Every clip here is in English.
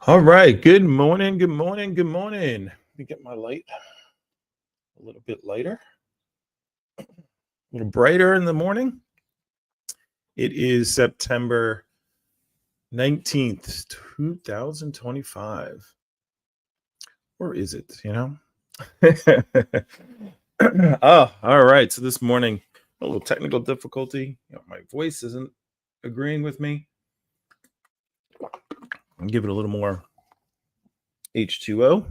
All right. Good morning. Good morning. Good morning. Let me get my light a little bit lighter, a little brighter in the morning. It is September 19th, 2025. Or is it, Oh, all right. So this morning, a little technical difficulty. My voice isn't agreeing with me. I'll give it a little more H2O.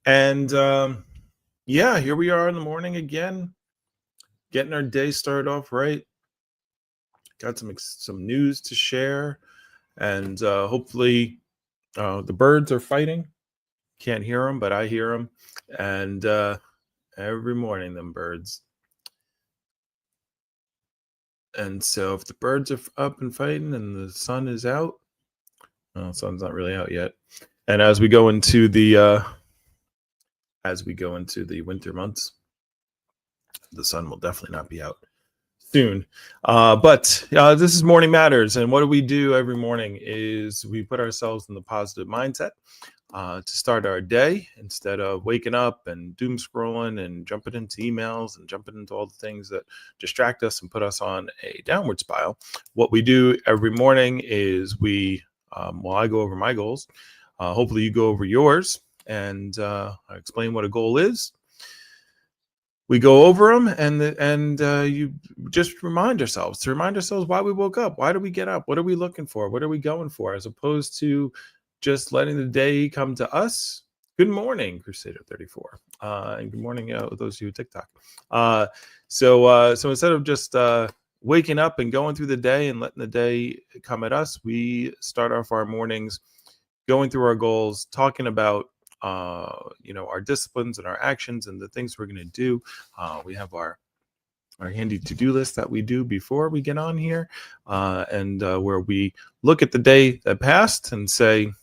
And yeah, here we are in the morning again, getting our day started off right. Got some news to share, and hopefully the birds are fighting. Can't hear them, but I hear them, and every morning them birds. And so if the birds are up and fighting and the sun is out, well, the sun's not really out yet. And as we go into the winter months, the sun will definitely not be out soon. But this is Morning Matters. And what we do every morning is we put ourselves in the positive mindset to start our day instead of waking up and doom scrolling and jumping into emails and jumping into all the things that distract us and put us on a downward spiral. What we do every morning is I go over my goals. Hopefully you go over yours, and I explain what a goal is. We go over them, and you just remind ourselves why we woke up. Why do we get up? What are we looking for? What are we going for? As opposed to just letting the day come to us. Good morning, Crusader 34, and good morning, those of you TikTok. So instead of just waking up and going through the day and letting the day come at us, we start off our mornings going through our goals, talking about our disciplines and our actions and the things we're going to do. We have our handy to-do list that we do before we get on here, and where we look at the day that passed and say,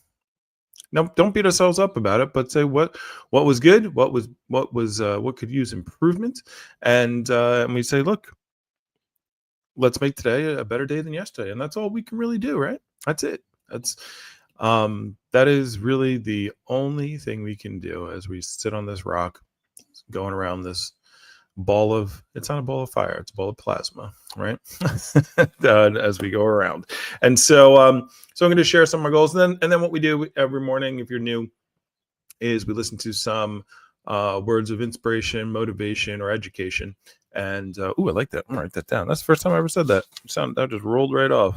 no, don't beat ourselves up about it, but say what was good, what could use improvement, and we say, look, let's make today a better day than yesterday, and that's all we can really do, right? That's it. That is really the only thing we can do as we sit on this rock, going around this it's not a ball of fire, it's a ball of plasma, right? As we go around. And so I'm going to share some of our goals, and then what we do every morning, if you're new, is we listen to some words of inspiration, motivation, or education. And I like that. I'm gonna write that down. That's the first time I ever said that. That just rolled right off.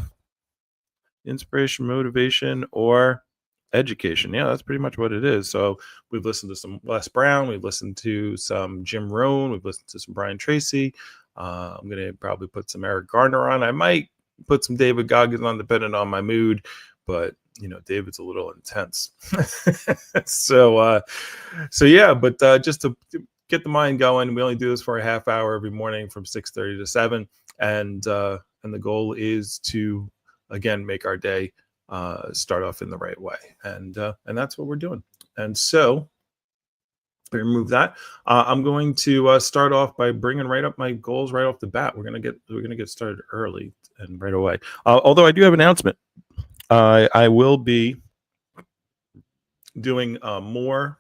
Inspiration, motivation, or education. Yeah, that's pretty much what it is. So we've listened to some Les Brown, we've listened to some Jim Rohn, we've listened to some Brian Tracy. I'm going to probably put some Eric Garner on. I might put some David Goggins on, depending on my mood, but David's a little intense. So yeah, but just to get the mind going, we only do this for a half hour every morning from 6:30 to 7, and the goal is to, again, make our day start off in the right way, and that's what we're doing. And so we remove that. I'm going to start off by bringing right up my goals right off the bat. We're gonna get started early and right away. Although I do have an announcement. I will be doing more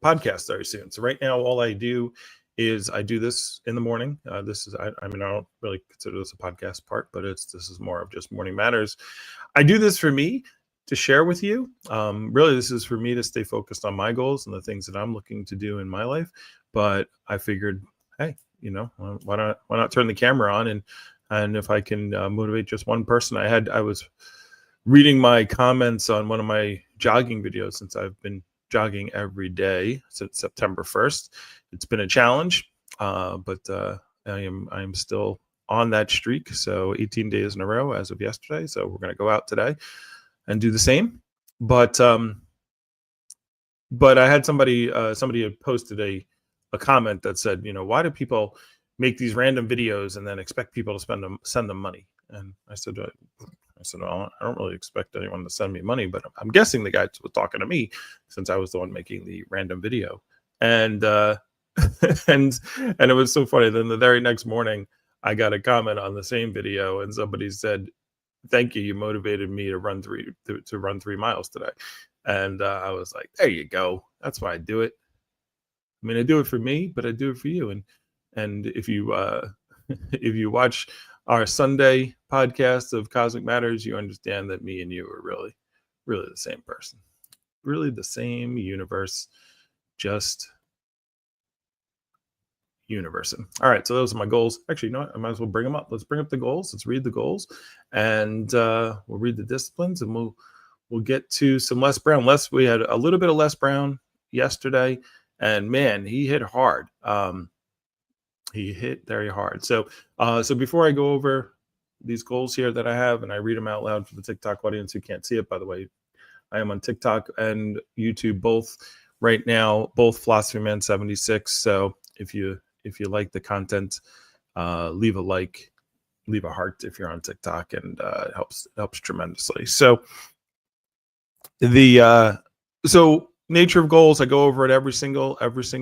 podcasts very soon. So right now, all I do is I do this in the morning. I don't really consider this a podcast part, but this is more of just Morning Matters. I do this for me to share with you. Really, this is for me to stay focused on my goals and the things that I'm looking to do in my life. But I figured, hey, why not turn the camera on, and if I can motivate just one person. I was reading my comments on one of my jogging videos, since I've been jogging every day since September 1st. It's been a challenge, but I am still on that streak. So 18 days in a row as of yesterday. So we're going to go out today and do the same. But I had somebody had posted a comment that said, why do people make these random videos and then expect people to send them money? And I said, well, I don't really expect anyone to send me money, but I'm guessing the guy was talking to me, since I was the one making the random video. And and it was so funny. Then the very next morning, I got a comment on the same video, and somebody said, "Thank you, you motivated me to run 3 miles today." And I was like, "There you go. That's why I do it. I mean, I do it for me, but I do it for you." And if you if you watch our Sunday podcast of Cosmic Matters, you understand that me and you are really the same person, really the same universe, just universing. All right, so those are my goals. Actually, you know what? I might as well bring them up. Let's bring up the goals. Let's read the goals, and we'll read the disciplines, and we'll get to some Les Brown. We had a little bit of Les Brown yesterday, and man, he hit hard. He hit very hard. So before I go over these goals here that I have, and I read them out loud for the TikTok audience who can't see it, by the way, I am on TikTok and YouTube both right now, both Philosophy Man 76. So if you like the content, leave a like, leave a heart if you're on TikTok, and it helps tremendously. So nature of goals, I go over it every single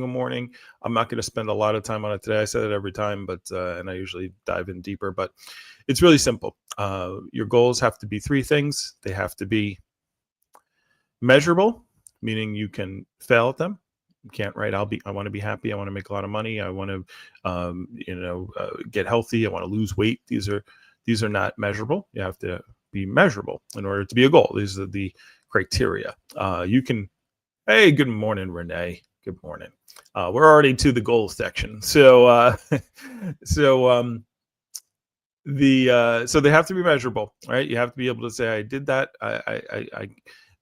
morning. I'm not going to spend a lot of time on it today. I said it every time, but and I usually dive in deeper, but it's really simple. Your goals have to be 3 things. They have to be measurable, meaning you can fail at them. You can't write, I want to be happy. I want to make a lot of money. I want to, get healthy. I want to lose weight. These are not measurable. You have to be measurable in order to be a goal. These are the criteria. You can, hey, good morning, Renee. Good morning. We're already to the goals section. So so they have to be measurable, right? You have to be able to say, I did that. I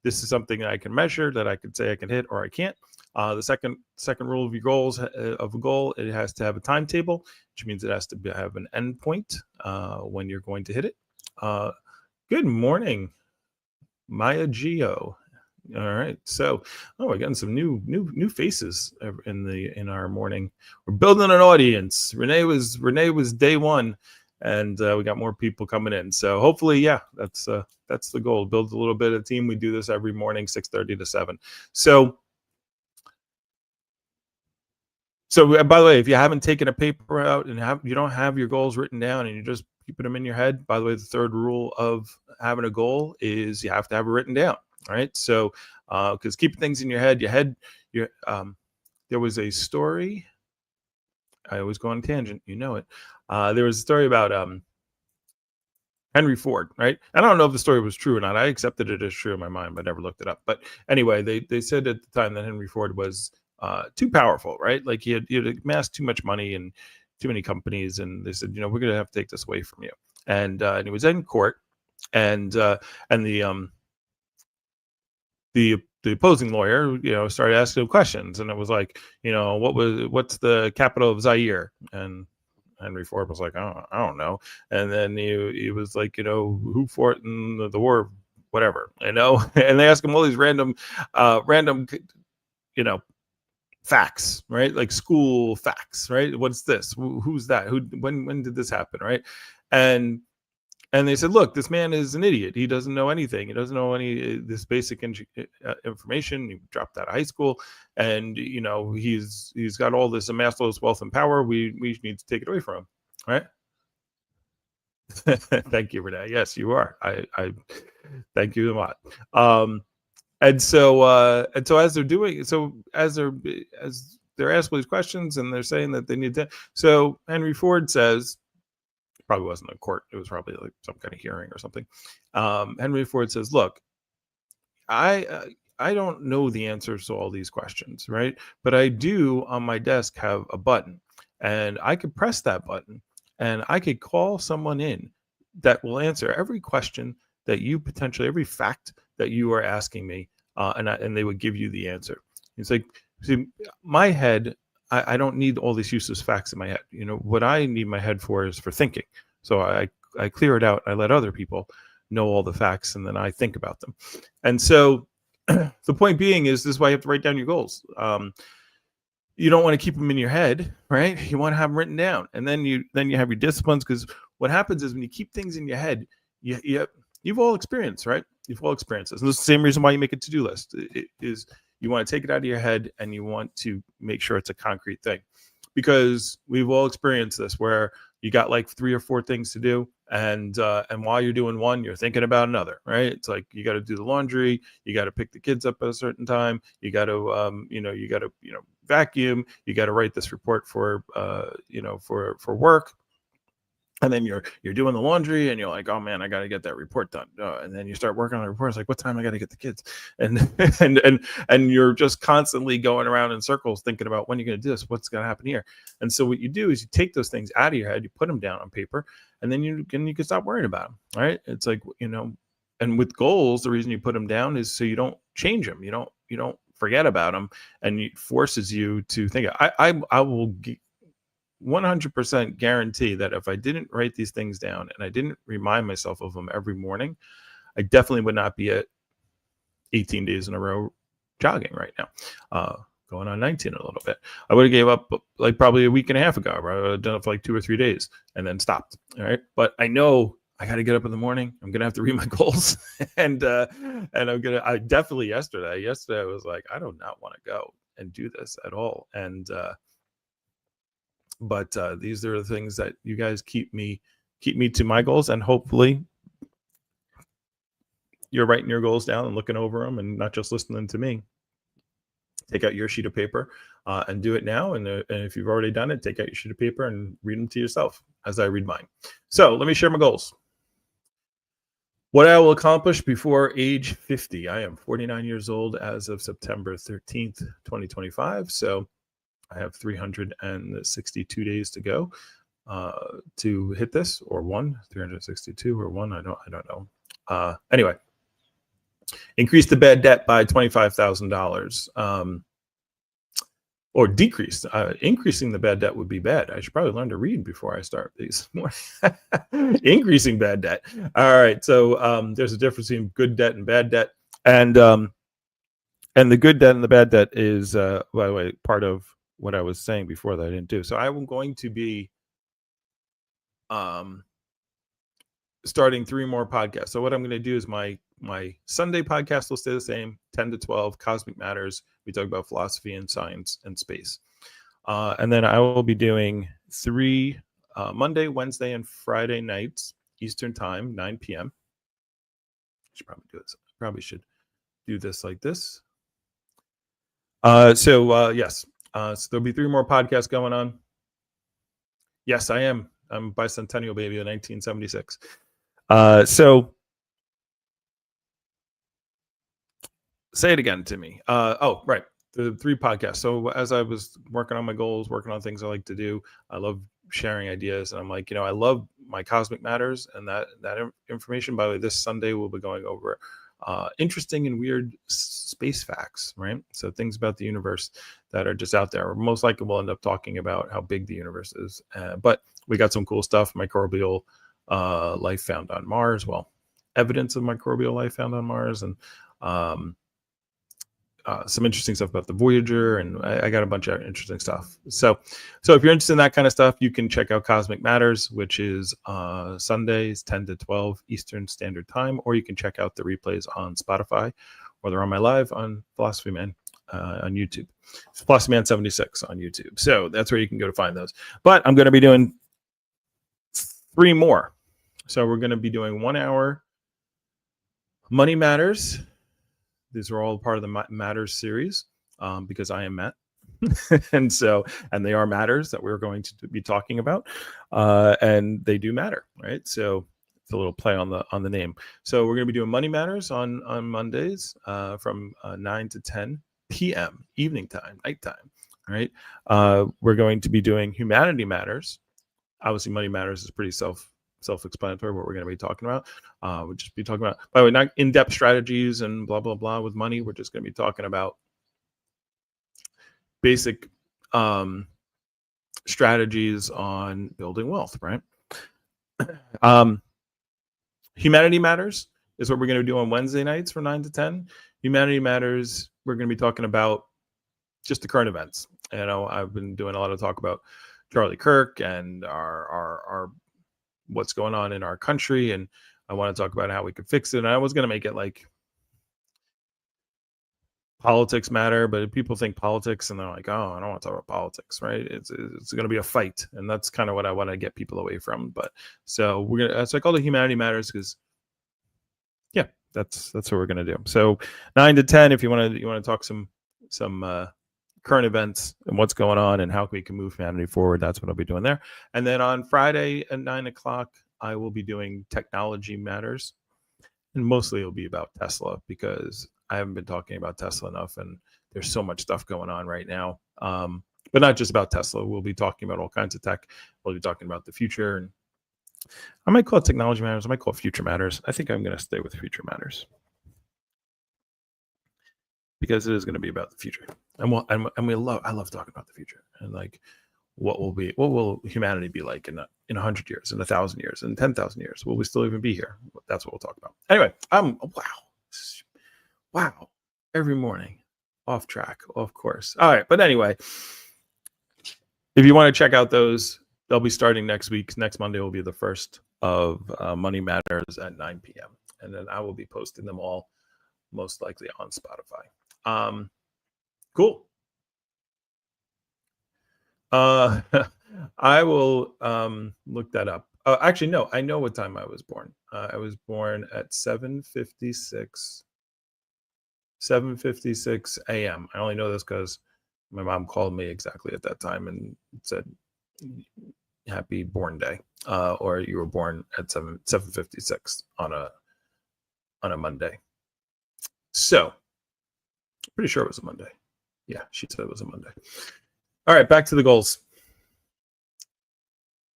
this is something that I can measure, that I can say I can hit or I can't. The second rule of your goals, of a goal, it has to have a timetable, which means it has to have an end point when you're going to hit it. Good morning, Maya Geo. All right, so we're getting some new faces in our morning. We're building an audience. Renee was day one, and we got more people coming in. So hopefully, yeah, that's the goal. Build a little bit of team. We do this every morning, 6:30 to 7. So by the way, if you haven't taken a paper out and you don't have your goals written down and you're just keeping them in your head, by the way, the third rule of having a goal is you have to have it written down. All right. So because keeping things in your head, there was a story. I always go on tangent, you know it. There was a story about Henry Ford, right? And I don't know if the story was true or not. I accepted it as true in my mind, but never looked it up. But anyway, they said at the time that Henry Ford was too powerful, right? Like he had amassed too much money and too many companies, and they said, we're going to have to take this away from you. And he was in court, and the opposing lawyer, started asking him questions, and it was like, what's the capital of Zaire? And Henry Ford was like, I don't know. And then he was like, who fought in the war, whatever, and they asked him all these random, facts, right? Like school facts, right? What's this? Who's that? When did this happen, right? And they said, look, this man is an idiot. He doesn't know anything. He doesn't know any this basic information. He dropped out of high school, and he's got all this amassed all this wealth and power. We need to take it away from him, right? Thank you, Renee. Yes, you are. I thank you a lot. And so as they're asking these questions and they're saying that they need to. So Henry Ford says, probably wasn't a court. It was probably like some kind of hearing or something. Henry Ford says, look, I don't know the answers to all these questions, right? But I do on my desk have a button, and I could press that button and I could call someone in that will answer every question that you potentially, every fact that you are asking me, and they would give you the answer. It's like, see, my head, I don't need all these useless facts in my head. What I need my head for is for thinking. So I clear it out. I let other people know all the facts, and then I think about them. And so the point being is, this is why you have to write down your goals. You don't want to keep them in your head, right? You want to have them written down, and then you have your disciplines. Because what happens is when you keep things in your head, you've all experienced, right? You've all experienced this. And it's the same reason why you make a to-do list. It is you want to take it out of your head and you want to make sure it's a concrete thing, because we've all experienced this where you got like 3 or 4 things to do, and while you're doing one, you're thinking about another, right? It's like you got to do the laundry, you got to pick the kids up at a certain time, you got to you got to vacuum, you got to write this report for for work, and then you're doing the laundry, and you're like, oh man, I got to get that report done, and then you start working on the report. It's like, what time I got to get the kids, and and you're just constantly going around in circles thinking about when you're going to do this, what's going to happen here. And so what you do is you take those things out of your head, you put them down on paper, and then you can stop worrying about them, right? It's like, and with goals, the reason you put them down is so you don't change them, you don't forget about them, and it forces you to think. I will 100% guarantee that if I didn't write these things down and I didn't remind myself of them every morning, I definitely would not be at 18 days in a row jogging right now. Going on 19 a little bit. I would have gave up like probably a week and a half ago. I would have done it for like 2 or 3 days and then stopped. All right. But I know I got to get up in the morning. I'm going to have to read my goals. and I definitely yesterday I was like, I do not want to go and do this at all. And, but these are the things that you guys keep me to my goals, and hopefully you're writing your goals down and looking over them and not just listening to me. Take out your sheet of paper and do it now. And if you've already done it, take out your sheet of paper and read them to yourself as I read mine. So let me share my goals. What I will accomplish before age 50. I am 49 years old as of September 13th, 2025. So I have 362 days to go to hit this, or 362 or one. I don't know. Anyway, increase the bad debt by $25,000, or decrease. Increasing the bad debt would be bad. I should probably learn to read before I start these. Increasing bad debt. All right. So there's a difference between good debt and bad debt, and the good debt and the bad debt is, by the way, part of what I was saying before that I didn't do. So I'm going to be starting 3 more podcasts. So what I'm going to do is my Sunday podcast will stay the same, 10 to 12, Cosmic Matters. We talk about philosophy and science and space. And then I will be doing 3 Monday, Wednesday, and Friday nights, Eastern time, 9 p.m. Should probably do this. Probably should do this like this. Yes. So there'll be 3 more podcasts going on. Yes, I am. I'm a bicentennial baby of 1976. So say it again to me. Right. The 3 podcasts. So as I was working on my goals, working on things I like to do, I love sharing ideas. And I'm like, I love my Cosmic Matters and that information. By the way, this Sunday we'll be going over interesting and weird space facts, right? So things about the universe that are just out there. Most likely we'll end up talking about how big the universe is. But we got some cool stuff, microbial life found on Mars. Well, evidence of microbial life found on Mars, and some interesting stuff about the Voyager, and I got a bunch of interesting stuff. So if you're interested in that kind of stuff, you can check out Cosmic Matters, which is Sundays 10 to 12 Eastern Standard Time, or you can check out the replays on Spotify, or they're on my live on Philosophy Man on YouTube. It's Philosophy Man 76 on YouTube. So that's where you can go to find those. But I'm going to be doing 3 more. So we're going to be doing 1 hour Money Matters. These are all part of the Matters series, because I am Matt. and they are matters that we're going to be talking about, and they do matter, right? So it's a little play on the name. So we're going to be doing Money Matters on Mondays from 9 to 10 p.m. evening time, nighttime, right? We're going to be doing Humanity Matters. Obviously, Money Matters is pretty self-explanatory what we're going to be talking about. We'll just be talking about, by the way, not in-depth strategies and blah blah blah with money. We're just going to be talking about basic strategies on building wealth, right? Humanity Matters is what we're going to do on Wednesday nights from 9 to 10. Humanity Matters, we're going to be talking about just the current events. I've been doing a lot of talk about Charlie Kirk and our what's going on in our country, and I want to talk about how we could fix it. And I was going to make it like politics matter, but people think politics and they're like, oh, I don't want to talk about politics, right? It's going to be a fight, and that's kind of what I want to get people away from. But so we're gonna, so I call it Humanity Matters because, yeah, that's what we're gonna do. So 9 to 10, if you want to talk some current events and what's going on and how we can move humanity forward, that's what I'll be doing there. And then on Friday at 9 o'clock, I will be doing Technology Matters, and mostly it'll be about Tesla because I haven't been talking about Tesla enough, and there's so much stuff going on right now. But not just about Tesla. We'll be talking about all kinds of tech. We'll be talking about the future, and I might call it Technology Matters. I might call it Future Matters. I think I'm going to stay with Future Matters because it is going to be about the future, and I love talking about the future and like what will humanity be like in 100 years, in 1,000 years, in 10,000 years? Will we still even be here? That's what we'll talk about. Anyway, wow, every morning, off track, of course. All right, but anyway, if you want to check out those, they'll be starting next week. Next Monday will be the first of Money Matters at 9 p.m. And then I will be posting them all most likely on Spotify. Cool. I will look that up. Actually, no, I know what time I was born. I was born at 7:56 a.m. I only know this because my mom called me exactly at that time and said, "Happy born day," or "You were born at 7:56 on a Monday." So, pretty sure it was a Monday. Yeah, she said it was a Monday. All right, back to the goals.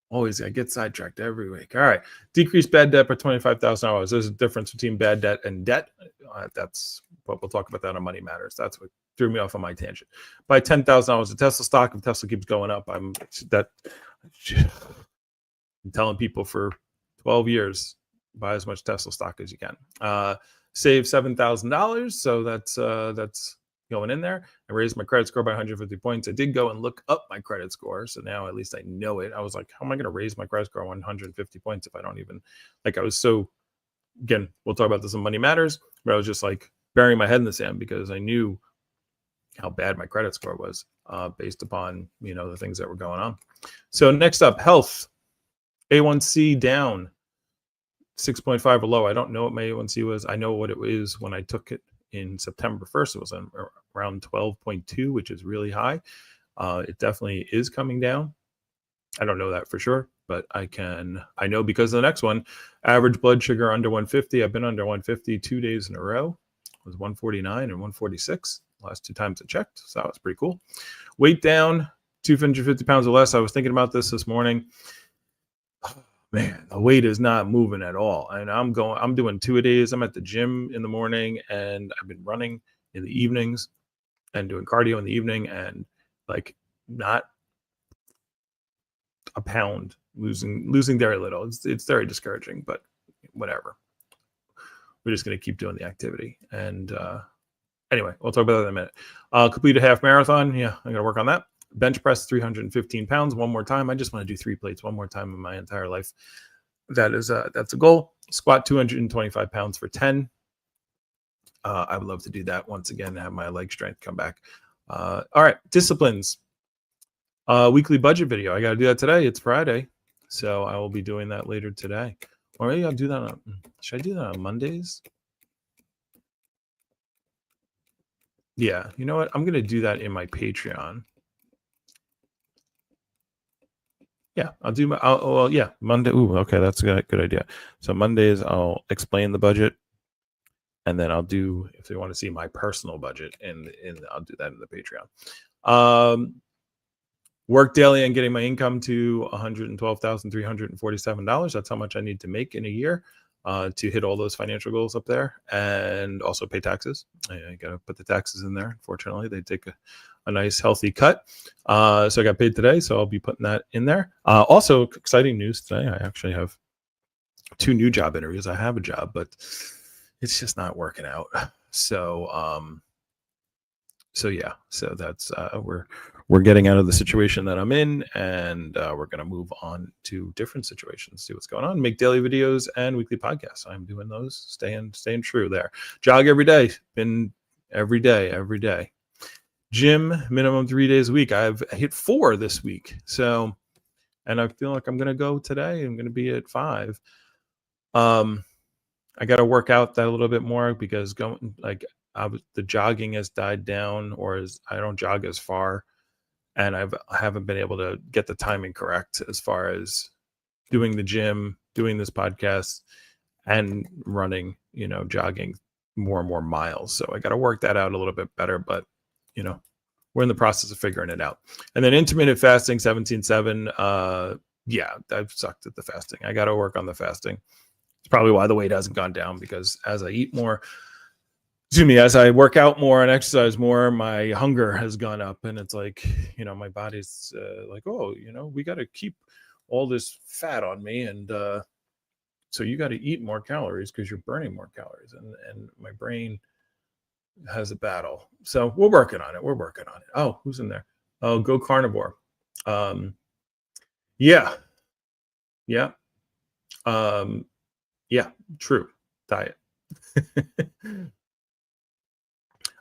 Always, I get sidetracked every week. All right, decrease bad debt by $25,000. There's a difference between bad debt and debt. That's what we'll talk about that on Money Matters. That's what threw me off on my tangent. Buy $10,000 of Tesla stock. If Tesla keeps going up, I'm telling people for 12 years, buy as much Tesla stock as you can. Save $7,000. So that's going in there. I raised my credit score by 150 points. I did go and look up my credit score, so now at least I know it. I was like, how am I going to raise my credit score 150 points if I don't even, like, I was so, again, we'll talk about this on Money Matters, but I was just like burying my head in the sand because I knew how bad my credit score was based upon, the things that were going on. So next up, health. A1C down 6.5 or low. I don't know what my A1C was. I know what it was when I took it in September 1st. It was around 12.2, which is really high. It definitely is coming down. I don't know that for sure, but I know because of the next one, average blood sugar under 150. I've been under 150 2 days in a row. It was 149 and 146 last 2 times I checked. So that was pretty cool. Weight down 250 pounds or less. I was thinking about this morning. Man, the weight is not moving at all. And I'm doing 2-a-days. I'm at the gym in the morning and I've been running in the evenings and doing cardio in the evening, and like not a pound, losing very little. It's very discouraging, but whatever. We're just going to keep doing the activity. And anyway, we'll talk about that in a minute. Complete a half marathon. Yeah, I'm going to work on that. Bench press 315 pounds one more time. I just want to do 3 plates one more time in my entire life. That's a goal. Squat 225 pounds for 10. I would love to do that once again and have my leg strength come back. All right, disciplines. Weekly budget video. I got to do that today. It's Friday, so I will be doing that later today. Or maybe I'll do that should I do that on Mondays? Yeah, you know what? I'm going to do that in my Patreon. Yeah, I'll do Monday. Ooh, okay, that's a good idea. So Mondays, I'll explain the budget, and then I'll do, if they want to see my personal budget, and I'll do that in the Patreon. Work daily and getting my income to $112,347. That's how much I need to make in a year to hit all those financial goals up there, and also pay taxes. I got to put the taxes in there. Unfortunately, they take a nice healthy cut. So I got paid today, so I'll be putting that in there. Also, exciting news today. I actually have 2 new job interviews. I have a job, but it's just not working out. So yeah, so that's we're getting out of the situation that I'm in, and we're going to move on to different situations, see what's going on, make daily videos and weekly podcasts. I'm doing those, staying true there. Jog every day. Been every day. Gym minimum 3 days a week. I've hit 4 this week. So, and I feel like I'm going to go today. I'm going to be at 5. I got to work out that a little bit more because the jogging has died down, or I don't jog as far, and I haven't been able to get the timing correct as far as doing the gym, doing this podcast, and running, jogging more and more miles. So I got to work that out a little bit better, but we're in the process of figuring it out. And then intermittent fasting, 17-7. Yeah, I've sucked at the fasting. I got to work on the fasting. It's probably why the weight hasn't gone down, because as I work out more and exercise more, my hunger has gone up, and it's like, my body's like, oh, we got to keep all this fat on me, and so you got to eat more calories because you're burning more calories, and my brain has a battle. So we're working on it. Oh, who's in there? Oh, go carnivore. Yeah. Yeah, true. Diet.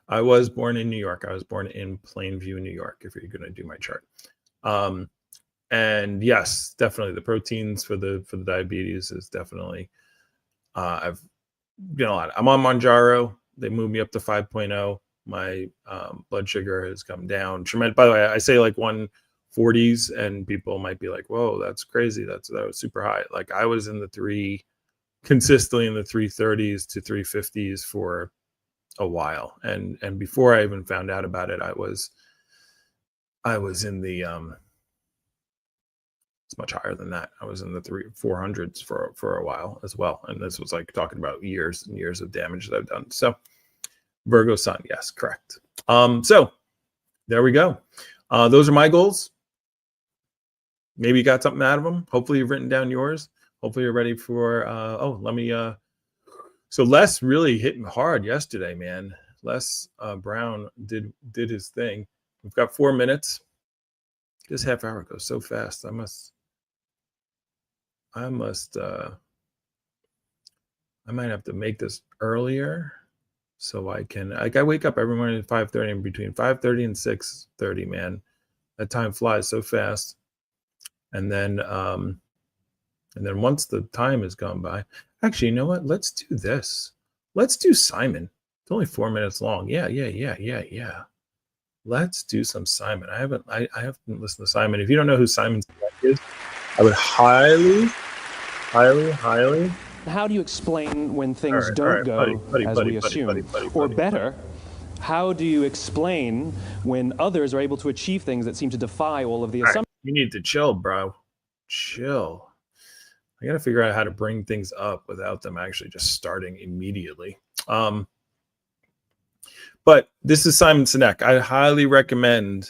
I was born in New York. I was born in Plainview, New York, if you're going to do my chart. And yes, definitely the proteins for the diabetes is definitely, I've a lot. I'm on Manjaro. They moved me up to 5.0. My blood sugar has come down tremendous. By the way, I say like 140s, and people might be like, whoa, that's crazy. That was super high. Like I was consistently in the 330s to 350s for a while. And before I even found out about it, I was in the, it's much higher than that. I was in the 400s for a while as well. And this was like talking about years and years of damage that I've done. So Virgo sun. Yes, correct. So there we go. Those are my goals. Maybe you got something out of them. Hopefully you've written down yours. Hopefully you're ready for, so Les really hit me hard yesterday, man. Les Brown did his thing. We've got 4 minutes. This half hour goes so fast. I might have to make this earlier so I can, I wake up every morning at 5:30, and between 5:30 and 6:30, man, that time flies so fast. And then once the time has gone by, actually, you know what? Let's do this. Let's do Simon. It's only 4 minutes long. Yeah. Let's do some Simon. I haven't listened to Simon. If you don't know who Simon is, I would highly. How do you explain when things don't go as we assume? Or better, how do you explain when others are able to achieve things that seem to defy all of the assumptions? You need to chill, bro. Chill. I got to figure out how to bring things up without them actually just starting immediately. But this is Simon Sinek. I highly recommend,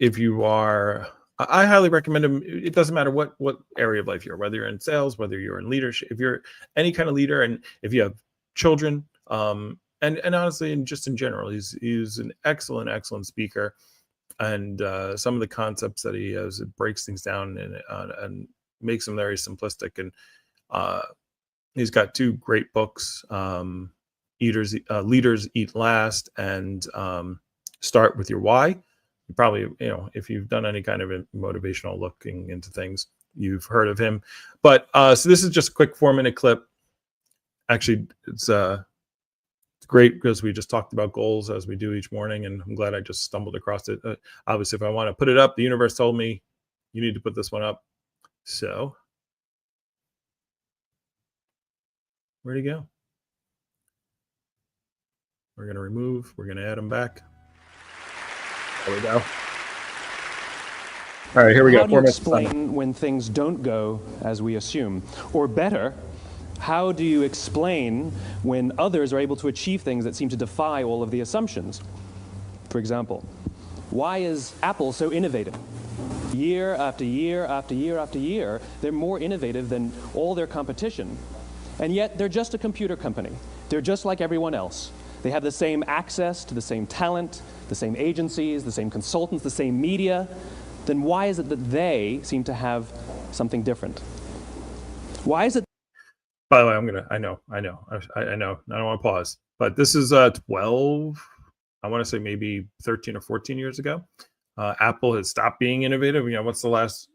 I highly recommend him. It doesn't matter what area of life you're, whether you're in sales, whether you're in leadership, if you're any kind of leader, and if you have children, and honestly, and just in general, he's an excellent speaker. And some of the concepts that he has, it breaks things down and makes them very simplistic. And he's got 2 great books, Leaders Eat Last, and Start With Your Why. You probably, if you've done any kind of motivational looking into things, you've heard of him. But so this is just a quick 4-minute clip. Actually, it's great because we just talked about goals as we do each morning, and I'm glad I just stumbled across it. Obviously, if I want to put it up, the universe told me you need to put this one up. So where'd he go? We're going to add him back. There we go. All right, here we go. How do you explain when things don't go as we assume? Or better, how do you explain when others are able to achieve things that seem to defy all of the assumptions? For example, why is Apple so innovative? Year after year after year after year, they're more innovative than all their competition. And yet, they're just a computer company. They're just like everyone else. They have the same access to the same talent, the same agencies, the same consultants, the same media. Then why is it that they seem to have something different? Why is it? By the way, I know. I don't want to pause, But this is 12, I want to say maybe 13 or 14 years ago. Apple has stopped being innovative. What's the last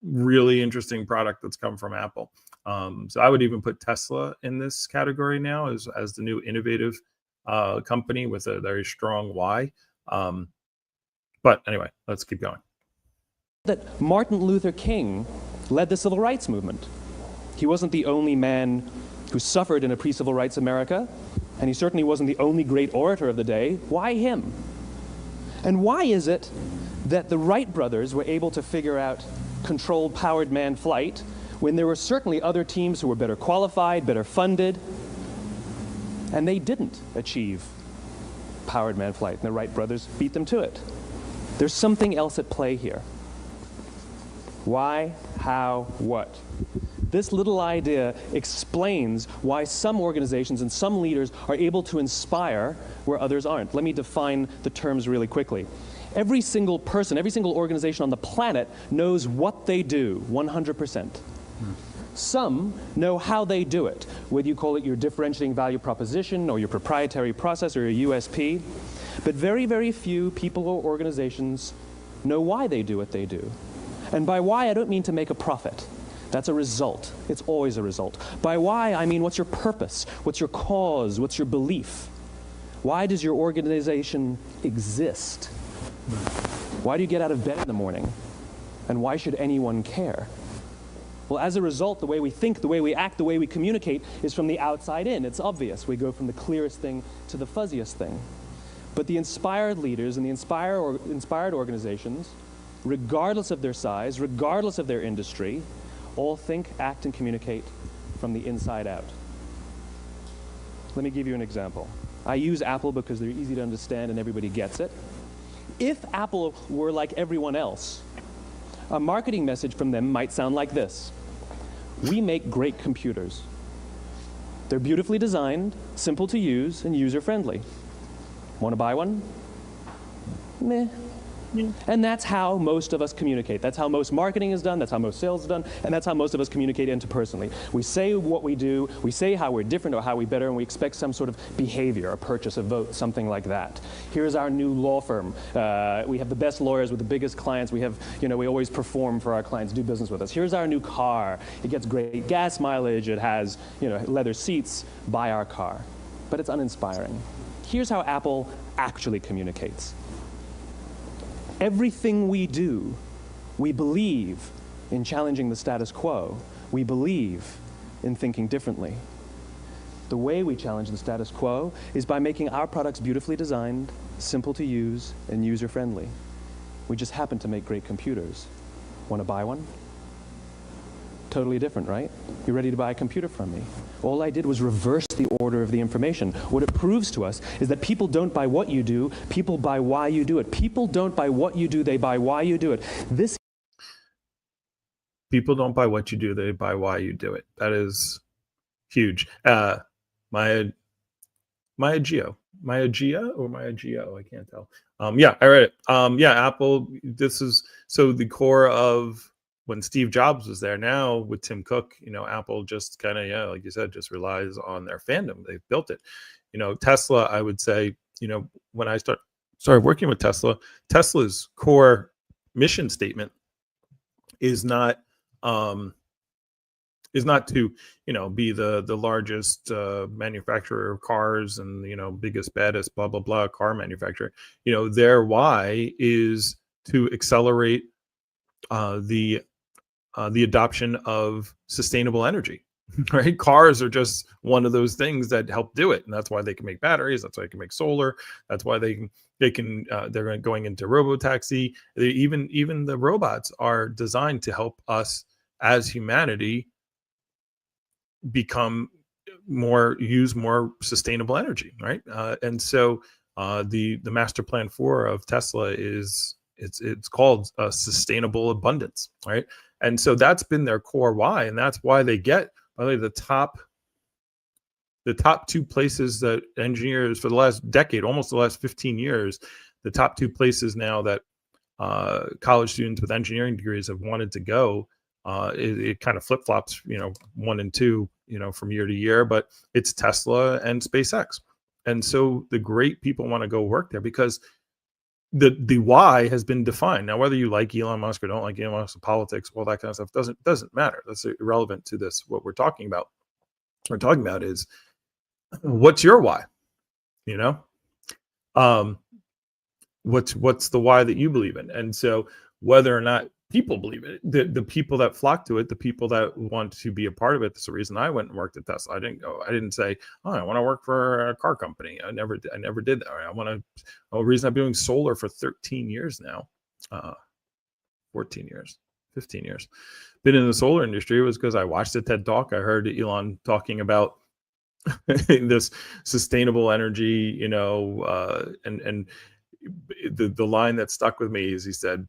really interesting product that's come from Apple? So I would even put Tesla in this category now as the new innovative company with a very strong why. But anyway, let's keep going. That Martin Luther King led the civil rights movement. He wasn't the only man who suffered in a pre-civil rights America, and he certainly wasn't the only great orator of the day. Why him? And why is it that the Wright brothers were able to figure out controlled powered manned flight when there were certainly other teams who were better qualified, better funded, and they didn't achieve powered manned flight, and the Wright brothers beat them to it? There's something else at play here. Why, how, what? This little idea explains why some organizations and some leaders are able to inspire where others aren't. Let me define the terms really quickly. Every single person, every single organization on the planet knows what they do 100%. Some know how they do it, whether you call it your differentiating value proposition or your proprietary process or your USP. But very, very few people or organizations know why they do what they do. And by why, I don't mean to make a profit. That's a result. It's always a result. By why, I mean what's your purpose? What's your cause? What's your belief? Why does your organization exist? Why do you get out of bed in the morning? And why should anyone care? Well, as a result, the way we think, the way we act, the way we communicate is from the outside in. It's obvious. We go from the clearest thing to the fuzziest thing. But the inspired leaders and the inspired organizations, regardless of their size, regardless of their industry, all think, act, and communicate from the inside out. Let me give you an example. I use Apple because they're easy to understand and everybody gets it. If Apple were like everyone else, a marketing message from them might sound like this. We make great computers. They're beautifully designed, simple to use, and user-friendly. Want to buy one? Meh. Yeah. And that's how most of us communicate. That's how most marketing is done, that's how most sales is done, and that's how most of us communicate interpersonally. We say what we do, we say how we're different or how we're better, and we expect some sort of behavior, a purchase, a vote, something like that. Here's our new law firm. We have the best lawyers with the biggest clients. We have, we always perform for our clients, do business with us. Here's our new car. It gets great gas mileage. It has, leather seats. Buy our car. But it's uninspiring. Here's how Apple actually communicates. Everything we do, we believe in challenging the status quo. We believe in thinking differently. The way we challenge the status quo is by making our products beautifully designed, simple to use, and user-friendly. We just happen to make great computers. Want to buy one? Totally different, right? You're ready to buy a computer from me. All I did was reverse the order of the information. What it proves to us is that people don't buy what you do, people buy why you do it. People don't buy what you do, they buy why you do it. People don't buy what you do, they buy why you do it. That is huge. Maya Geo or Maya Geo, I can't tell. Yeah, I read it. Apple, this is so the core of when Steve Jobs was there. Now with Tim Cook, Apple just kind of, like you said, just relies on their fandom. They've built it. Tesla, I would say, when I started working with Tesla, Tesla's core mission statement is not to be the largest manufacturer of cars and biggest, baddest, blah blah blah car manufacturer. Their why is to accelerate the adoption of sustainable energy. Right? Cars are just one of those things that help do it, and that's why they can make batteries. That's why they can make solar. That's why they're going into robotaxi. Even the robots are designed to help us as humanity use more sustainable energy, right? And so the master plan 4 of Tesla is it's called sustainable abundance, right? And so that's been their core why, and that's why they get, by the way, the top 2 places that engineers for the last decade, almost the last 15 years, the top 2 places now that college students with engineering degrees have wanted to go. It kind of flip-flops, 1 and 2, from year to year, but it's Tesla and SpaceX. And so the great people want to go work there because the why has been defined. Now, whether you like Elon Musk or don't like Elon Musk, politics, all that kind of stuff doesn't matter. That's irrelevant to this. What we're talking about. What we're talking about is, what's your why? You know, what's the why that you believe in? And so whether or not people believe it, the people that flock to it, the people that want to be a part of it. That's the reason I went and worked at Tesla. I didn't say, oh, I want to work for a car company. I never did that. I want to. The reason I'm doing solar for 13 years now, 14 years, 15 years, been in the solar industry was because I watched a TED talk. I heard Elon talking about this sustainable energy, and the line that stuck with me is he said,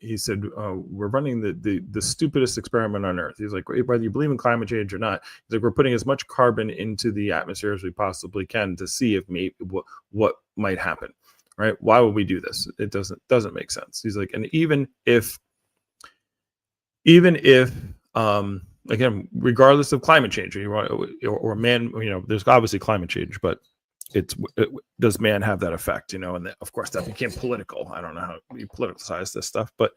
we're running the stupidest experiment on earth. He's like, whether you believe in climate change or not, he's like, we're putting as much carbon into the atmosphere as we possibly can to see if maybe what might happen, right? Why would we do this? It doesn't make sense. He's like, and even if again, regardless of climate change or man, there's obviously climate change, but does man have that effect? And of course that became political. I don't know how you politicize this stuff, but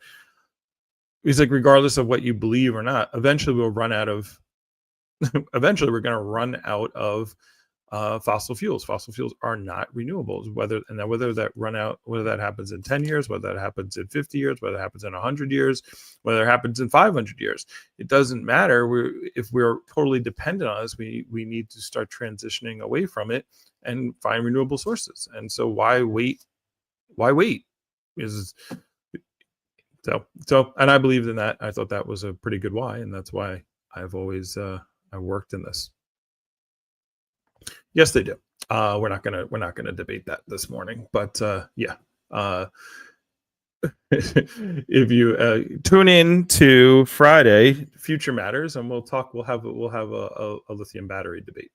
he's like, regardless of what you believe or not, eventually we're going to run out of fossil fuels. Fossil fuels are not renewables. Whether that happens in 10 years, whether that happens in 50 years, whether it happens in 100 years, whether it happens in 500 years, it doesn't matter. If we're totally dependent on this, we need to start transitioning away from it and find renewable sources. And so why wait? And I believed in that. I thought that was a pretty good why, and that's why I've always I worked in this. Yes, they do. We're not gonna debate that this morning, but yeah. If you tune in to Friday, Future Matters, and we'll have a lithium battery debate.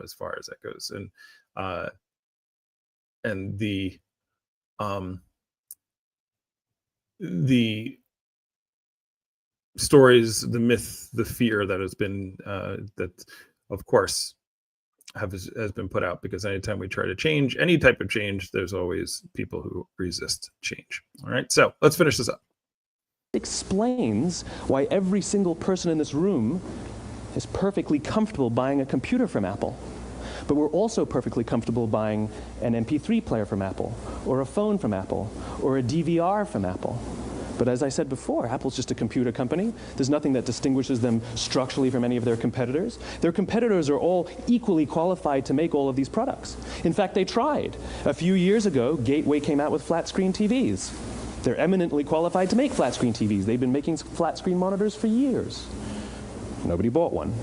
As far as that goes, and the stories, the myth, the fear that has been that, of course, has been put out, because anytime we try to change any type of change, there's always people who resist change. All right, so let's finish this up. Explains why every single person in this room is perfectly comfortable buying a computer from Apple. But we're also perfectly comfortable buying an MP3 player from Apple, or a phone from Apple, or a DVR from Apple. But as I said before, Apple's just a computer company. There's nothing that distinguishes them structurally from any of their competitors. Their competitors are all equally qualified to make all of these products. In fact, they tried. A few years ago, Gateway came out with flat screen TVs. They're eminently qualified to make flat screen TVs. They've been making flat screen monitors for years. Nobody bought one.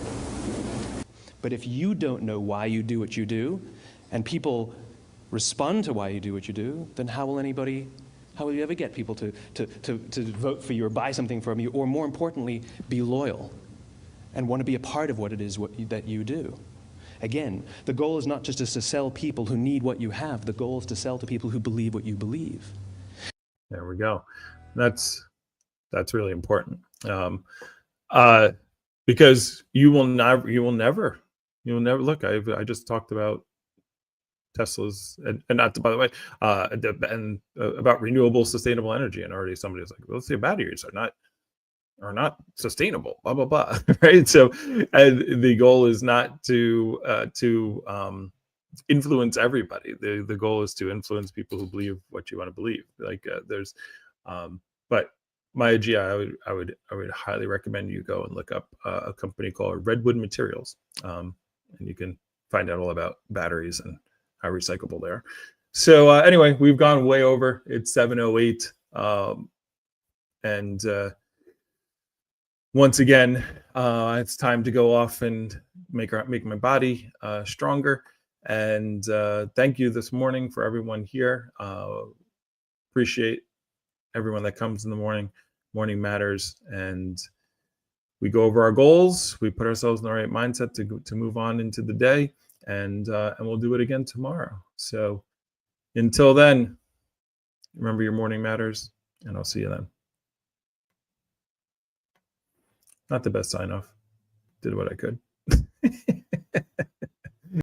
But if you don't know why you do what you do, and people respond to why you do what you do, then how will you ever get people to vote for you or buy something from you, or more importantly, be loyal and want to be a part of what it is that you do? Again, the goal is not just to sell people who need what you have. The goal is to sell to people who believe what you believe. There we go. That's really important. Because you will never look. I just talked about Tesla's, and not to, by the way, and about renewable, sustainable energy, and already somebody was like, well, let's say batteries are not sustainable, blah blah blah, right? So, the goal is not to influence everybody. The goal is to influence people who believe what you want to believe. But Maya G, I would highly recommend you go and look up a company called Redwood Materials, and you can find out all about batteries and how recyclable they are. So anyway, we've gone way over. It's 7:08, and once again, it's time to go off and make my body stronger. And thank you this morning for everyone here. Appreciate everyone that comes in the morning. Morning matters, and we go over our goals. We put ourselves in the right mindset to move on into the day, and we'll do it again tomorrow. So until then, remember your morning matters, and I'll see you then. Not the best sign off. Did what I could.